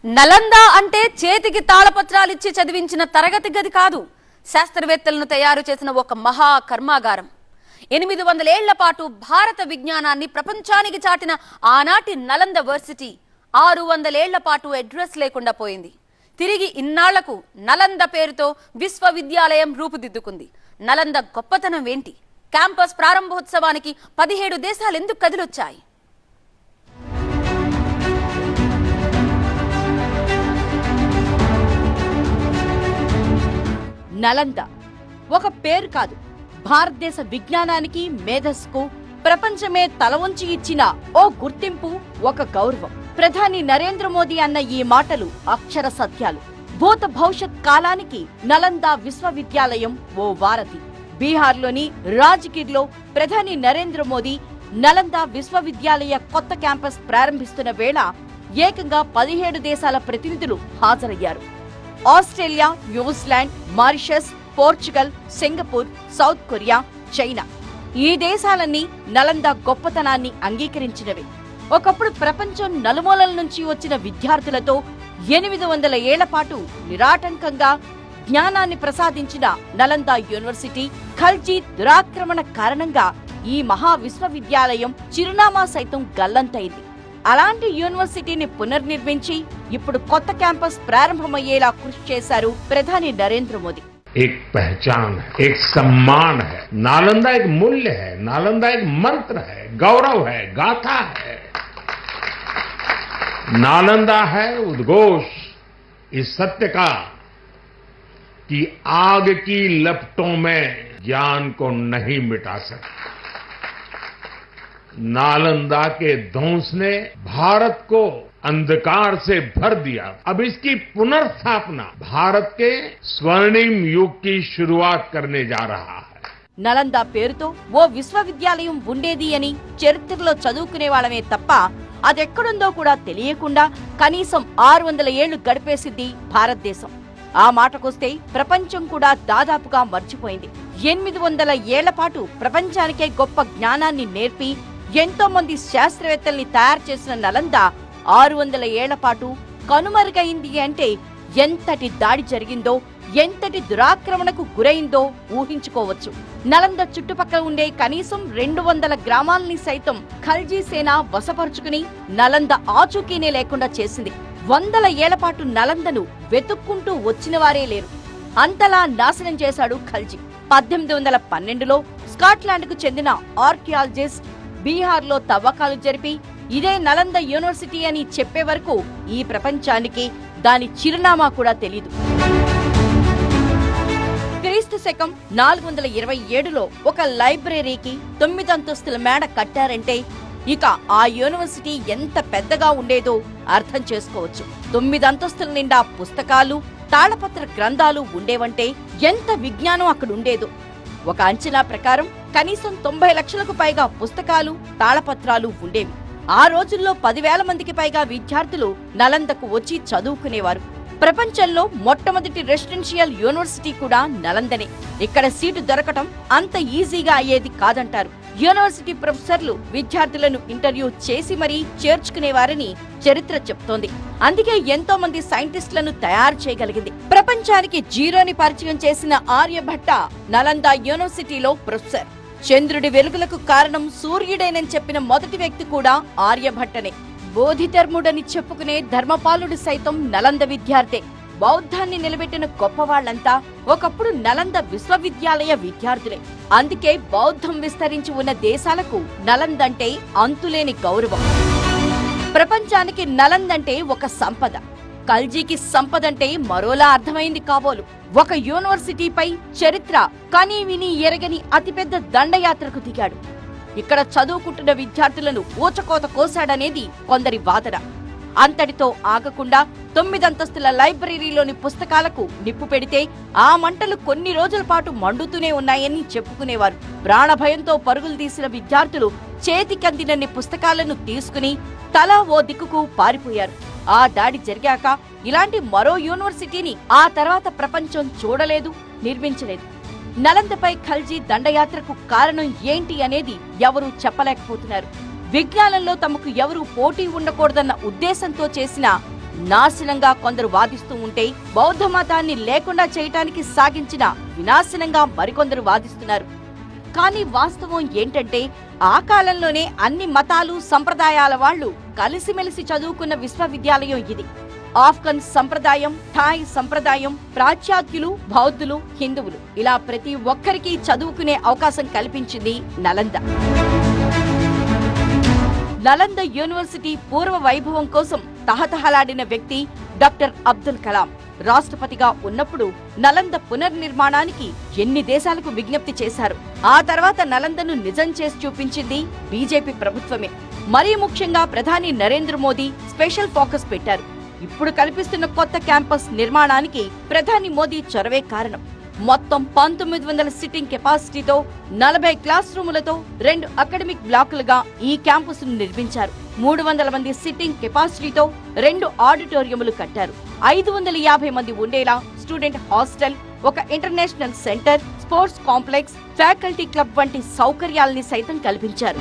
నలంద అంటే చేతికి తాళపత్రాలిచ్చి చదివించిన తరగతి గది కాదు, శాస్త్రవేత్తలను తయారు చేసిన ఒక మహా కర్మాగారం. 800 ఏళ్ల పాటు భారత విజ్ఞానాన్ని ప్రపంచానికి చాటిన ఆనాటి నలంద వర్సిటీ 600 ఏళ్ల పాటు అడ్రస్ లేకుండా పోయింది. తిరిగి ఇన్నాళ్లకు నలంద పేరుతో విశ్వవిద్యాలయం రూపుదిద్దుకుంది. నలంద గొప్పతనం ఏంటి? క్యాంపస్ ప్రారంభోత్సవానికి 17 దేశాలు ఎందుకు కదిలొచ్చాయి? నలంద ఒక పేరు కాదు, భారతదేశ విజ్ఞానానికి మేధస్సుకు ప్రపంచమే తల వంచి ఇచ్చిన ఓ గుర్తింపు, ఒక గౌరవం. ప్రధాని నరేంద్ర మోదీ అన్న ఈ మాటలు అక్షర సత్యాలు. భూత భవిష్యత్ కాలానికి నలంద విశ్వవిద్యాలయం ఓ వారధి. బీహార్లోని రాజ్గిర్లో ప్రధాని నరేంద్ర మోదీ నలంద విశ్వవిద్యాలయ కొత్త క్యాంపస్ ప్రారంభిస్తున్న వేళ ఏకంగా 17 దేశాల ప్రతినిధులు హాజరయ్యారు. Australia, New Zealand, Mauritius, Portugal, Singapore, south Korea, China ఈ దేశాలన్నీ నలంద గొప్పతనాన్ని అంగీకరించినవి. ఒకప్పుడు ప్రపంచం నలుమూలల నుంచి వచ్చిన విద్యార్థులతో 800 ఏళ్ల పాటు నిరాటంకంగా జ్ఞానాన్ని ప్రసాదించిన నలంద యూనివర్సిటీ ఖల్జీ దురాక్రమణ కారణంగా ఈ మహా విశ్వవిద్యాలయం చిరునామా సైతం గల్లంతైంది. అలాంటి యూనివర్సిటీని పునర్నిర్మించి ఇప్పుడు కొత్త క్యాంపస్ ప్రారంభమయ్యేలా కృషి చేశారు ప్రధాని నరేంద్ర మోదీ. एक पहचान है, एक सम्मान है। नालंदा एक मूल्य है, नालंदा एक मंत्र है, गौरव है, गाथा है। नालंदा है उद्घोष इस सत्य का कि आग की लपटों में ज्ञान को नहीं मिटा सकता। नालंदा के ध्वंस ने भारत को अंधकार से भर दिया। अब इसकी पुनर्स्थापना भारत के स्वर्णिम युग की शुरुआत करने जा रहा है. నలంద పేరుతో ఓ విశ్వవిద్యాలయం ఉండేది అని చరిత్రలో చదువుకునే వాళ్ళమే తప్ప అదెక్కడుందో కూడా తెలియకుండా కనీసం 600 ఏళ్లు గడిపేసింది భారతదేశం. ఆ మాటకొస్తే ప్రపంచం కూడా దాదాపుగా మర్చిపోయింది. 800 ఏళ్ల పాటు ప్రపంచానికే గొప్ప జ్ఞానాన్ని నేర్పి ఎంతో మంది శాస్త్రవేత్తల్ని తయారు చేసిన నలంద 600 ఏళ్ల పాటు కనుమరుగైంది అంటే ఎంతటి దాడి జరిగిందో, ఎంతటి దురాక్రమణకు గురైందో ఊహించుకోవచ్చు. నలంద చుట్టుపక్కల ఉండే కనీసం 200 గ్రామాలని సైతం ఖల్జీ సేన వశపరుచుకుని నలంద ఆచూకీనే లేకుండా చేసింది. 100 ఏళ్ల పాటు నలందను వెతుక్కుంటూ వచ్చిన వారే లేరు. అంతలా నాశనం చేశాడు ఖల్జీ. 1812లో స్కాట్లాండ్ కు చెందిన ఆర్కియాలజిస్ట్ బీహార్లో తవ్వకాలు జరిపి ఇదే నలంద యూనివర్సిటీ అని చెప్పే వరకు ఈ ప్రపంచానికి దాని చిరునామా కూడా తెలీదు. క్రీస్తు శకం 427లో ఒక లైబ్రరీకి 9 అంతస్తుల మేడ కట్టారంటే ఇక ఆ యూనివర్సిటీ ఎంత పెద్దగా ఉండేదో అర్థం చేసుకోవచ్చు. 9 అంతస్తుల నిండా పుస్తకాలు, తాళపత్ర గ్రంథాలు ఉండేవంటే ఎంత విజ్ఞానం అక్కడుండేదో. ఒక అంచనా ప్రకారం కనీసం 90 లక్షలకు పైగా పుస్తకాలు, తాళపత్రాలు ఉండేవి. ఆ రోజుల్లో 10,000 మందికి పైగా విద్యార్థులు నలందకు వచ్చి చదువుకునేవారు. ప్రపంచంలో మొట్టమొదటి రెసిడెన్షియల్ యూనివర్సిటీ కూడా నలందనే. ఇక్కడ సీటు దొరకటం అంత ఈజీగా అయ్యేది కాదంటారు. యూనివర్సిటీ ప్రొఫెసర్లు విద్యార్థులను ఇంటర్వ్యూ చేసి మరీ చేర్చుకునేవారని చరిత్ర చెప్తోంది. అందుకే ఎంతో మంది సైంటిస్టులను తయారు చేయగలిగింది. ప్రపంచానికి జీరోని పరిచయం చేసిన ఆర్యభట్ట నలంద యూనివర్సిటీలో ప్రొఫెసర్. చంద్రుడి వెలుగులకు కారణం సూర్యుడేనని చెప్పిన మొదటి వ్యక్తి కూడా ఆర్యభట్టనే. బోధిధర్ముడని చెప్పుకునే ధర్మపాలుడు సైతం నలంద విద్యార్థే. బౌద్ధాన్ని నిలబెట్టిన గొప్పవాళ్లంతా ఒకప్పుడు నలంద విశ్వవిద్యాలయ విద్యార్థులే. అందుకే బౌద్ధం విస్తరించి ఉన్న దేశాలకు నలందంటే అంతులేని గౌరవం. ప్రపంచానికి నలందంటే ఒక సంపద, ఖల్జీకి సంపదంటే మరోలా అర్థమైంది కాబోలు. ఒక యూనివర్సిటీపై చరిత్ర కనీ విని ఎరగని అతిపెద్ద దండయాత్రకు దిగాడు. ఇక్కడ చదువుకుంటున్న విద్యార్థులను ఊచకోత కోశాడనేది కొందరి వాదన. అంతటితో ఆగకుండా 9 అంతస్తుల లైబ్రరీలోని పుస్తకాలకు నిప్పు పెడితే ఆ మంటలు కొన్ని రోజుల పాటు మండుతూనే ఉన్నాయని చెప్పుకునేవారు. ప్రాణభయంతో పరుగులు తీసిన విద్యార్థులు చేతికందినన్ని పుస్తకాలను తీసుకుని తలా ఓ దిక్కుకు పారిపోయారు. ఆ దాడి జరిగాక ఇలాంటి మరో యూనివర్సిటీని ఆ తర్వాత ప్రపంచం చూడలేదు, నిర్మించలేదు. నలందపై ఖల్జీ దండయాత్రకు కారణం ఏంటి అనేది ఎవరూ చెప్పలేకపోతున్నారు. విజ్ఞానంలో తమకు ఎవరూ పోటీ ఉండకూడదన్న ఉద్దేశంతో చేసిన నాశనంగా కొందరు వాదిస్తూ ఉంటే, బౌద్ధ మతాన్ని లేకుండా చేయటానికి సాగించిన వినాశనంగా మరికొందరు వాదిస్తున్నారు. కానీ వాస్తవం ఏంటంటే, ఆ కాలంలోనే అన్ని మతాలు సంప్రదాయాల వాళ్ళు కలిసిమెలిసి చదువుకున్న విశ్వవిద్యాలయం ఇది. ఆఫ్ఘన్ సంప్రదాయం, థాయ్ సంప్రదాయం, పాశ్చాత్యులు, బౌద్ధులు, హిందువులు ఇలా ప్రతి ఒక్కరికి చదువుకునే అవకాశం కల్పించింది నలంద. నలంద యూనివర్సిటీ పూర్వ వైభవం కోసం తహతహలాడిన వ్యక్తి డాక్టర్ అబ్దుల్ కలాం. రాష్ట్రపతిగా ఉన్నప్పుడు నలంద పునర్నిర్మాణానికి ఎన్ని దేశాలకు విజ్ఞప్తి చేశారు. ఆ తర్వాత నలందను నిజం చేసి చూపించింది బీజేపీ ప్రభుత్వమే. మరీ ముఖ్యంగా ప్రధాని నరేంద్ర మోదీ స్పెషల్ ఫోకస్ పెట్టారు. ఇప్పుడు కల్పిస్తున్న కొత్త క్యాంపస్ నిర్మాణానికి ప్రధాని మోదీ చొరవే కారణం. మొత్తం 1900 సిట్టింగ్ కెపాసిటీతో 40 క్లాస్ రూములతో 2 అకాడమిక్ బ్లాకులుగా ఈ క్యాంపస్ ను నిర్మించారు. 300 మంది సిట్టింగ్ కెపాసిటీతో 2 ఆడిటోరియంలు కట్టారు. 550 మంది ఉండేలా స్టూడెంట్ హాస్టల్, ఒక international centre, sports complex, faculty club వంటి సౌకర్యాల్ని సైతం కల్పించారు.